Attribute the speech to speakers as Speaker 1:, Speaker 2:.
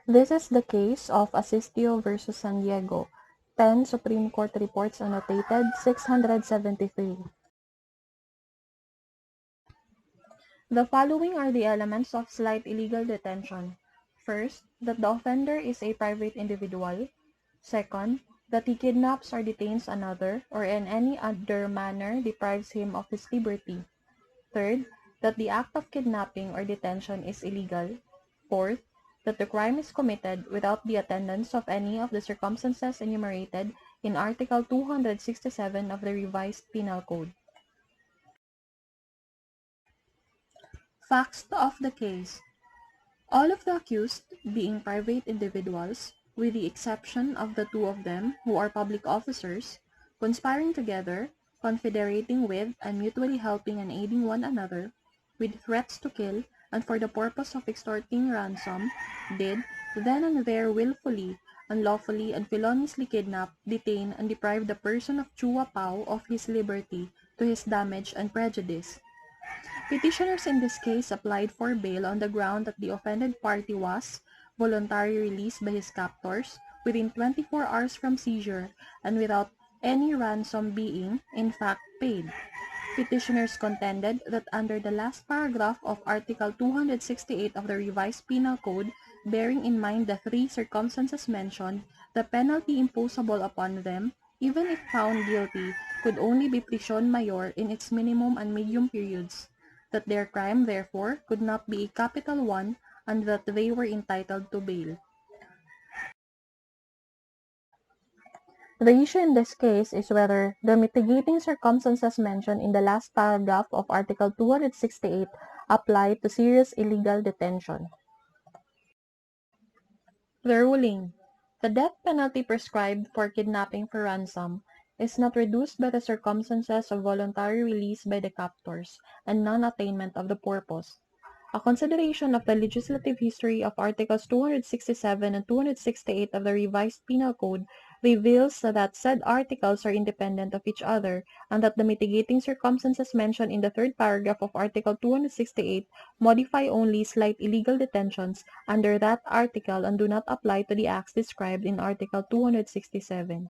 Speaker 1: This is the case of Asistio versus San Diego, 10 Supreme Court Reports Annotated 673. The following are the elements of slight illegal detention. First, that the offender is a private individual. Second, that he kidnaps or detains another or in any other manner deprives him of his liberty. Third, that the act of kidnapping or detention is illegal. Fourth, that the crime is committed without the attendance of any of the circumstances enumerated in Article 267 of the Revised Penal Code. Facts of the case. All of the accused, being private individuals, with the exception of the two of them who are public officers, conspiring together, confederating with, and mutually helping and aiding one another, with threats to kill, and for the purpose of extorting ransom, did, then and there willfully, unlawfully, and feloniously kidnap, detain, and deprive the person of Chua Pao of his liberty, to his damage and prejudice. Petitioners in this case applied for bail on the ground that the offended party was voluntarily released by his captors within 24 hours from seizure and without any ransom being, in fact, paid. Petitioners contended that under the last paragraph of Article 268 of the Revised Penal Code, bearing in mind the three circumstances mentioned, the penalty imposable upon them, even if found guilty, could only be prisión mayor in its minimum and medium periods, that their crime, therefore, could not be a capital one, and that they were entitled to bail. The issue in this case is whether the mitigating circumstances mentioned in the last paragraph of Article 268 apply to serious illegal detention. The ruling. The death penalty prescribed for kidnapping for ransom is not reduced by the circumstances of voluntary release by the captors and non-attainment of the purpose. A consideration of the legislative history of Articles 267 and 268 of the Revised Penal Code reveals that said articles are independent of each other and that the mitigating circumstances mentioned in the third paragraph of Article 268 modify only slight illegal detentions under that article and do not apply to the acts described in Article 267.